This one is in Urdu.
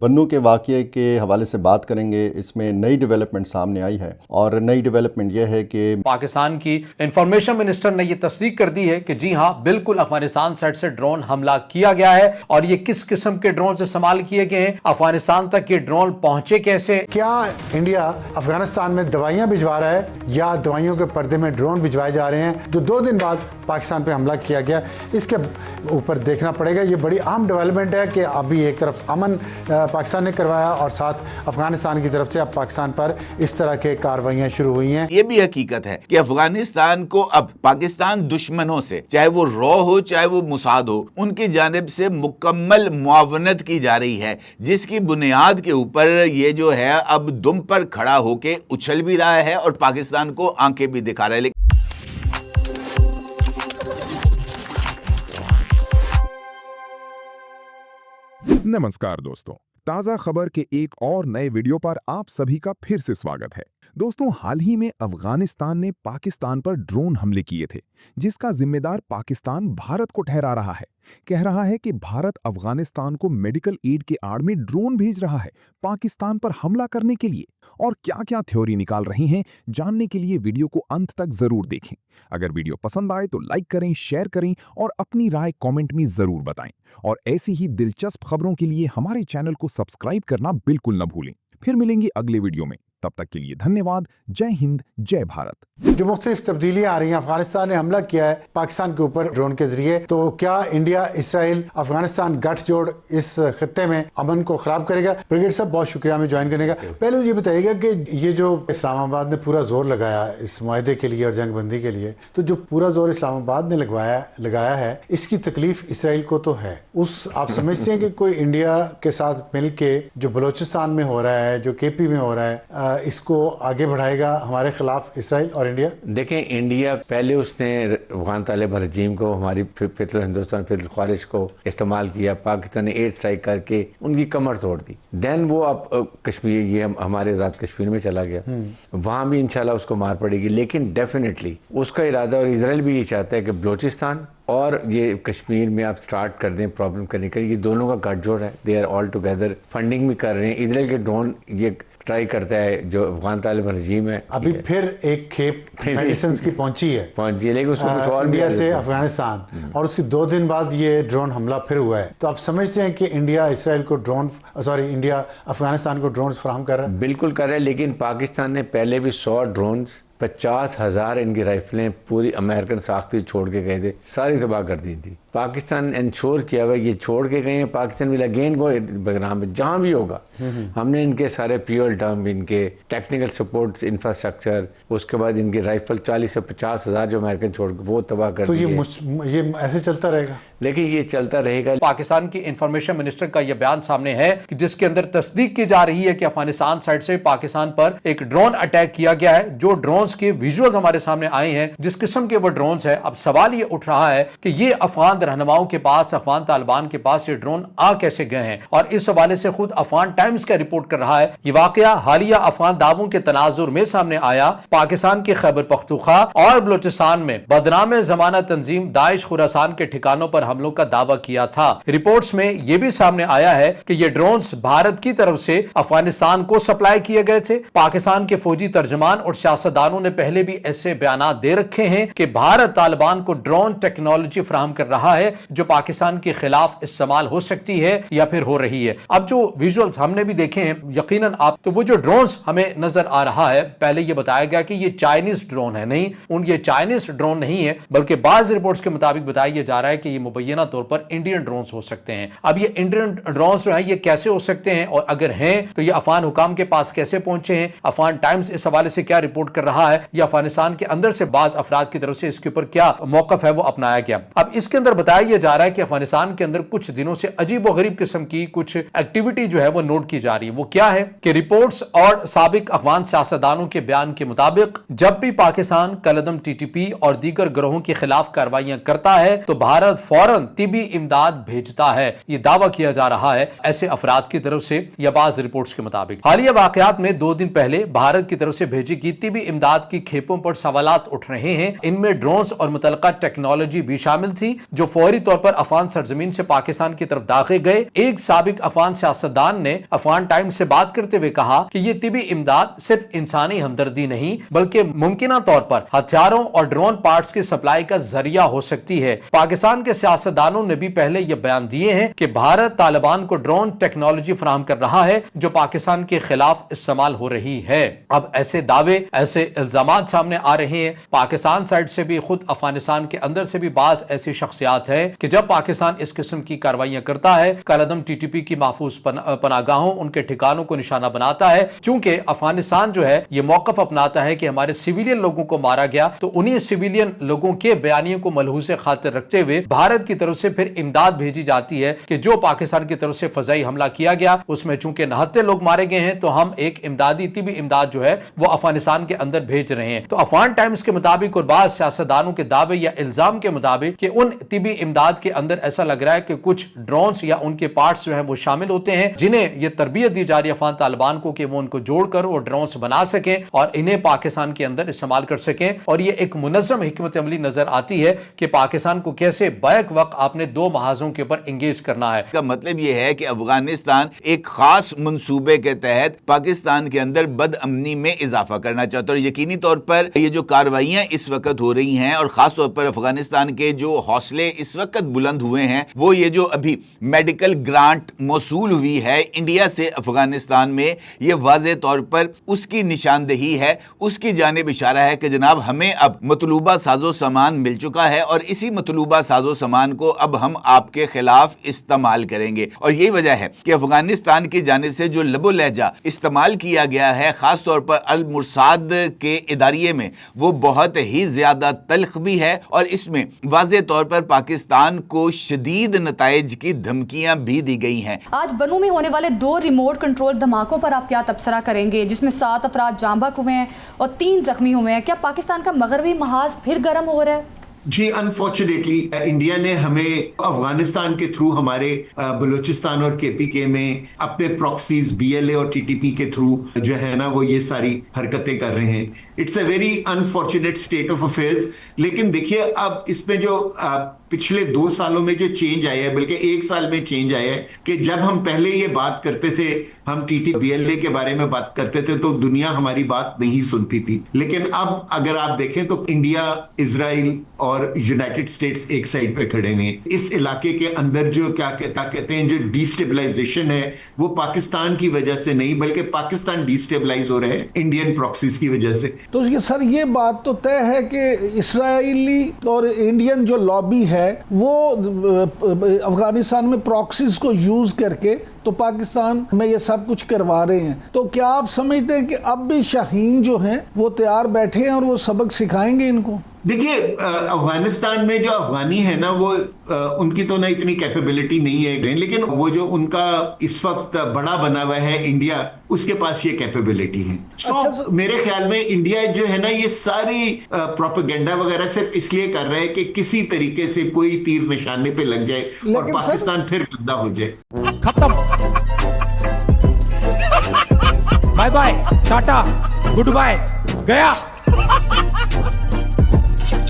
بنو کے واقعے کے حوالے سے بات کریں گے. اس میں نئی ڈیولپمنٹ سامنے آئی ہے اور نئی ڈیولپمنٹ یہ ہے کہ پاکستان کی انفارمیشن منسٹر نے یہ تصدیق کر دی ہے کہ جی ہاں بالکل افغانستان سائٹ سے ڈرون حملہ کیا گیا ہے. اور یہ کس قسم کے ڈرون سے استعمال کیے گئے ہیں, افغانستان تک یہ ڈرون پہنچے کیسے, کیا انڈیا افغانستان میں دوائیاں بھجوا رہا ہے یا دوائیوں کے پردے میں ڈرون بھجوائے جا رہے ہیں جو 2 دن بعد پاکستان پہ حملہ کیا گیا. اس کے اوپر دیکھنا پڑے گا. یہ بڑی اہم ڈیولپمنٹ ہے کہ ابھی ایک طرف امن پاکستان نے کروایا اور ساتھ افغانستان کی طرف سے اب پاکستان پر اس طرح کے کاروائیاں شروع ہوئی ہیں. یہ بھی حقیقت ہے کہ افغانستان کو اب پاکستان دشمنوں سے, چاہے وہ رو ہو چاہے وہ موساد ہو, ان کی جانب سے مکمل معاونت کی جا رہی ہے, جس کی بنیاد کے اوپر یہ جو ہے اب دم پر کھڑا ہو کے اچھل بھی رہا ہے اور پاکستان کو آنکھیں بھی دکھا رہا ہے. نمسکار دوستوں, تازہ خبر کے ایک اور نئے ویڈیو پر آپ سبھی کا پھر سے سواگت ہے. دوستوں, حال ہی میں افغانستان نے پاکستان پر ڈرون حملے کیے تھے, جس کا ذمہ دار پاکستان بھارت کو ٹھہرا رہا ہے. کہہ رہا ہے کہ بھارت افغانستان کو میڈیکل ایڈ کے آڑ میں ڈرون بھیج رہا ہے پاکستان پر حملہ کرنے کے لیے. اور کیا کیا تھیوری نکال رہی ہیں, جاننے کے لیے ویڈیو کو انت تک ضرور دیکھیں. اگر ویڈیو پسند آئے تو لائک کریں, شیئر کریں اور اپنی رائے کامنٹ میں ضرور بتائیں. اور ایسی ہی دلچسپ خبروں کے لیے ہمارے چینل کو سبسکرائب کرنا بالکل نہ بھولیں. پھر ملیں گے اگلے ویڈیو میں. تب تک کے لیے دھنیہ واد. جے ہند, جے بھارت. جو مختلف تبدیلیاں آ رہی ہیں, افغانستان نے حملہ کیا ہے پاکستان کے اوپر ڈرون کے ذریعے, تو کیا انڈیا, اسرائیل, افغانستان گٹھ جوڑ اس خطے میں امن کو خراب کرے گا؟ بریگیڈ صاحب بہت شکریہ ہمیں جوائن کرنے کا. پہلے تو یہ بتائیے گا کہ یہ جو اسلام آباد نے پورا زور لگایا اس معاہدے کے لیے اور جنگ بندی کے لیے, تو جو پورا زور اسلام آباد نے لگایا ہے, اس کی تکلیف اسرائیل کو تو ہے. آپ سمجھتے ہیں کہ کوئی انڈیا کے ساتھ مل کے جو بلوچستان میں ہو رہا ہے, جو کے پی میں ہو رہا ہے, اس کو آگے بڑھائے گا ہمارے خلاف اسرائیل اور انڈیا؟ دیکھیں, انڈیا پہلے اس نے افغان طالبان رجیم کو, ہماری فطر ہندوستان فطر خواہش کو استعمال کیا. پاکستان نے ایئر اسٹرائک کر کے ان کی کمر توڑ دی. دین وہ اب کشمیر, یہ ہمارے آزاد کشمیر میں چلا گیا. وہاں بھی انشاءاللہ اس کو مار پڑے گی. لیکن ڈیفینیٹلی اس کا ارادہ, اور اسرائیل بھی یہ چاہتا ہے کہ بلوچستان اور یہ کشمیر میں آپ سٹارٹ کر دیں پرابلم کرنے کا. یہ دونوں کا گٹھ جوڑ ہے. They are all together. Funding بھی کر رہے ہیں. اسرائیل کے ڈرون یہ ٹرائی کرتا ہے جو افغان طالبان رجیم ہے. ابھی پھر ایک کھیپ میڈیسنز کی پہنچی ہے, لیکن اس کو کچھ اور انڈیا سے افغانستان, اور اس کی 2 دن بعد یہ ڈرون حملہ پھر ہوا ہے. تو آپ سمجھتے ہیں کہ انڈیا اسرائیل کو انڈیا افغانستان کو ڈرونز فراہم کر رہا ہے؟ بالکل کر رہا ہے. لیکن پاکستان نے پہلے بھی 100 ڈرونز, 50,000 ان کی رائفلیں پوری امریکن ساختی چھوڑ کے گئے تھے, ساری تباہ کر دی تھی. پاکستان انشور کیا ہوا یہ چھوڑ کے گئے ہیں. Pakistan will again go background میں جہاں بھی ہوگا. ہم نے ان کے سارے پیول ٹرم, ان کے ٹیکنیکل سپورٹ انفراسٹرکچر, اس کے بعد ان کی رائفل 40 سے 50,000 جو امریکن چھوڑ کے وہ تباہ کر دی. تو یہ ایسے چلتا رہے گا؟ لیکن یہ چلتا رہے گا. پاکستان کی انفارمیشن منسٹر کا یہ بیان سامنے ہے کہ جس کے اندر تصدیق کی جا رہی ہے کہ افغانستان سائٹ سے پاکستان پر ایک ڈرون اٹیک کیا گیا ہے. جو ڈرونز کے ویژوئلز ہمارے سامنے آئے ہیں, جس قسم کے وہ ڈرونز ہیں, اب سوال یہ اٹھ رہا ہے کہ یہ افغان رہنماؤں کے پاس, افغان طالبان کے پاس یہ ڈرون آ کیسے گئے ہیں. اور اس حوالے سے خود افغان ٹائمز کا رپورٹ کر رہا ہے. یہ واقعہ حالیہ افغان دعووں کے تناظر میں سامنے آیا. پاکستان کے خیبر پختونخوا اور بلوچستان میں بدنام زمانہ تنظیم داعش خراسان کے ٹھکانوں پر حملوں کا دعویٰ کیا تھا. رپورٹس میں یہ بھی سامنے آیا ہے کہ یہ ڈرونز بھارت کی طرف سے افغانستان کو سپلائی کیے گئے تھے. پاکستان کے فوجی ترجمان اور سیاستدانوں نے پہلے بھی ایسے بیانات دے رکھے ہیں کہ بھارت طالبان کو ڈرون ٹیکنالوجی فراہم کر رہا ہے جو پاکستان کے خلاف استعمال ہو سکتی ہے یا پھر ہو رہی ہے. اب جو ویژوئلز ہم نے بھی دیکھے ہیں یقیناً آپ, تو وہ جو ڈرونز ہمیں نظر آ رہا ہے, پہلے یہ بتایا گیا کہ یہ چائنیز ڈرون ہے. نہیں, یہ چائنیز ڈرون نہیں ہے, بلکہ بعض رپورٹس کے مطابق بتایا جا رہا ہے کہ یہ مبینہ طور پر انڈین ڈرونز ہو سکتے ہیں. اب یہ انڈین ڈرونز جو ہیں یہ کیسے ہو سکتے ہیں, اور اگر ہیں تو یہ افغان حکام کے پاس کیسے پہنچے ہیں؟ افغان ٹائمز اس حوالے سے کیا رپورٹ کر رہا ہے, یا افغانستان کے اندر سے بعض افراد کی طرف سے اس کے اوپر کیا موقف ہے وہ اپنایا گیا؟ اب اس کے اندر بتایا یہ جا رہا ہے کہ افغانستان کے اندر کچھ دنوں سے عجیب و غریب قسم کی کچھ ایکٹیویٹی جو ہے وہ نوٹ کی جا رہی ہے. وہ کیا ہے کہ رپورٹس اور سابق افغان سیاستدانوں کے بیان کے مطابق جب بھی پاکستان کالعدم ٹی ٹی پی اور دیگر گروہوں کے خلاف کارروائیاں کرتا ہے تو بھارت فوراً طبی امداد بھیجتا ہے. یہ دعویٰ کیا جا رہا ہے ایسے افراد کی طرف سے یا بعض رپورٹس کے مطابق. حالیہ واقعات میں 2 دن پہلے بھارت کی طرف سے بھیجی گئی طبی امداد امداد کی کھیپوں پر سوالات اٹھ رہے ہیں. ان میں ڈرونز اور متعلقہ ٹیکنالوجی بھی شامل تھی جو فوری طور پر افغان سرزمین سے پاکستان کی طرف داخل گئے. ایک سابق افغان سیاستدان نے افغان ٹائمز سے بات کرتے ہوئے کہا کہ یہ طبی امداد صرف انسانی ہمدردی نہیں بلکہ ممکنہ طور پر ہتھیاروں اور ڈرون پارٹس کی سپلائی کا ذریعہ ہو سکتی ہے. پاکستان کے سیاستدانوں نے بھی پہلے یہ بیان دیے ہیں کہ بھارت طالبان کو ڈرون ٹیکنالوجی فراہم کر رہا ہے جو پاکستان کے خلاف استعمال ہو رہی ہے. اب ایسے دعوے ایسے الزامات سامنے آ رہے ہیں. پاکستان سائٹ سے بھی خود افغانستان کے اندر سے بھی بعض ایسی شخصیات ہیں کہ جب پاکستان اس قسم کی کارروائیاں کرتا ہے کالعدم ٹی ٹی پی کی محفوظ پناہ گاہوں ان کے ٹھکانوں کو نشانہ بناتا ہے. چونکہ افغانستان جو ہے یہ موقف اپناتا ہے کہ ہمارے سیویلین لوگوں کو مارا گیا تو انہی سیویلین لوگوں کے بیانیوں کو ملحوظ خاطر رکھتے ہوئے بھارت کی طرف سے پھر امداد بھیجی جاتی ہے کہ جو پاکستان کی طرف سے فضائی حملہ کیا گیا اس میں چونکہ 69 لوگ مارے گئے ہیں تو ہم ایک امدادی طبی امداد جو ہے وہ افغانستان کے اندر بھیج رہے ہیں. تو افغان ٹائمز کے مطابق اور بعض سیاستدانوں کے دعوے یا الزام کے مطابق کہ ان طبی امداد کے اندر ایسا لگ رہا ہے کہ کچھ ڈرونز یا ان کے پارٹس جو ہیں وہ شامل ہوتے ہیں جنہیں یہ تربیت دی جا رہی ہے افغان طالبان کو کہ وہ ان کو جوڑ کر اور ڈرونز بنا سکیں اور انہیں پاکستان کے اندر استعمال کر سکیں. اور یہ ایک منظم حکمت عملی نظر آتی ہے کہ پاکستان کو کیسے بیک وقت آپ نے دو محاذوں کے اوپر انگیج کرنا ہے. کا مطلب یہ ہے کہ افغانستان ایک خاص منصوبے کے تحت پاکستان کے اندر بد امنی میں اضافہ کرنا چاہتا ہے. اور یقینی طور پر یہ جو کارروائیاں اس وقت ہو رہی ہیں اور خاص طور پر افغانستان کے جو حوصلے اس وقت بلند ہوئے ہیں وہ یہ جو ابھی میڈیکل گرانٹ موصول ہوئی ہے انڈیا سے افغانستان میں یہ واضح طور پر اس کی نشاندہی ہے, اس کی جانب اشارہ ہے کہ جناب ہمیں اب مطلوبہ ساز و سامان مل چکا ہے اور اسی مطلوبہ ساز و سامان کو اب ہم آپ کے خلاف استعمال کریں گے. اور یہی وجہ ہے کہ افغانستان کی جانب سے جو لب و لہجہ استعمال کیا گیا ہے خاص طور پر المرصاد کے اداریے میں وہ بہت ہی زیادہ تلخ بھی ہے اور اس میں واضح طور پر پاکستان کو شدید نتائج کی دھمکیاں بھی دی گئی ہیں. آج بنو میں ہونے والے 2 ریموٹ کنٹرول دھماکوں پر آپ کیا تبصرہ کریں گے جس میں 7 افراد جاں بحق ہوئے ہیں اور 3 زخمی ہوئے ہیں؟ کیا پاکستان کا مغربی محاذ پھر گرم ہو رہا ہے؟ جی انفارچونیٹلی انڈیا نے ہمیں افغانستان کے تھرو ہمارے بلوچستان اور کے پی کے میں اپنے پراکسیز بی ایل اے اور ٹی ٹی پی کے تھرو جو ہے نا وہ یہ ساری حرکتیں کر رہے ہیں. It's a very unfortunate state of affairs. لیکن دیکھیے اب اس میں جو پچھلے 2 سالوں میں جو چینج آیا ہے بلکہ 1 سال میں چینج آیا ہے کہ جب ہم پہلے یہ بات کرتے تھے ہم T T B L A کے بارے میں بات کرتے تھے تو دنیا ہماری بات نہیں سنتی تھی. لیکن اب اگر آپ دیکھیں تو انڈیا, اسرائیل اور یونائٹڈ اسٹیٹس ایک سائڈ پہ کھڑے ہوئے ہیں. اس علاقے کے اندر جو کیا کہتے ہیں جو ڈیسٹیبلائزیشن ہے وہ پاکستان کی وجہ سے نہیں بلکہ پاکستان ڈیسٹیبلائز ہو رہا ہے انڈین پراکسیز کی وجہ سے. تو یہ سر یہ بات تو طے ہے کہ اسرائیلی اور انڈین جو لابی ہے وہ افغانستان میں پراکسیز کو یوز کر کے تو پاکستان میں یہ سب کچھ کروا رہے ہیں. تو کیا آپ سمجھتے ہیں کہ اب بھی شاہین جو ہیں وہ تیار بیٹھے ہیں اور وہ سبق سکھائیں گے ان کو؟ دیکھیے افغانستان میں جو افغانی ہے نا وہ ان کی تو نہ اتنی کیپیبلٹی نہیں ہے لیکن وہ جو ان کا اس وقت بڑا بنا ہوا ہے انڈیا اس کے پاس یہ کیپیبلٹی ہے. سو میرے خیال میں انڈیا جو ہے نا یہ ساری پروپیگنڈا وغیرہ صرف اس لیے کر رہا ہے کہ کسی طریقے سے کوئی تیر نشانے پہ لگ جائے اور پاکستان پھر گندا ہو جائے. ختم. Bye bye, tata, goodbye, گیا.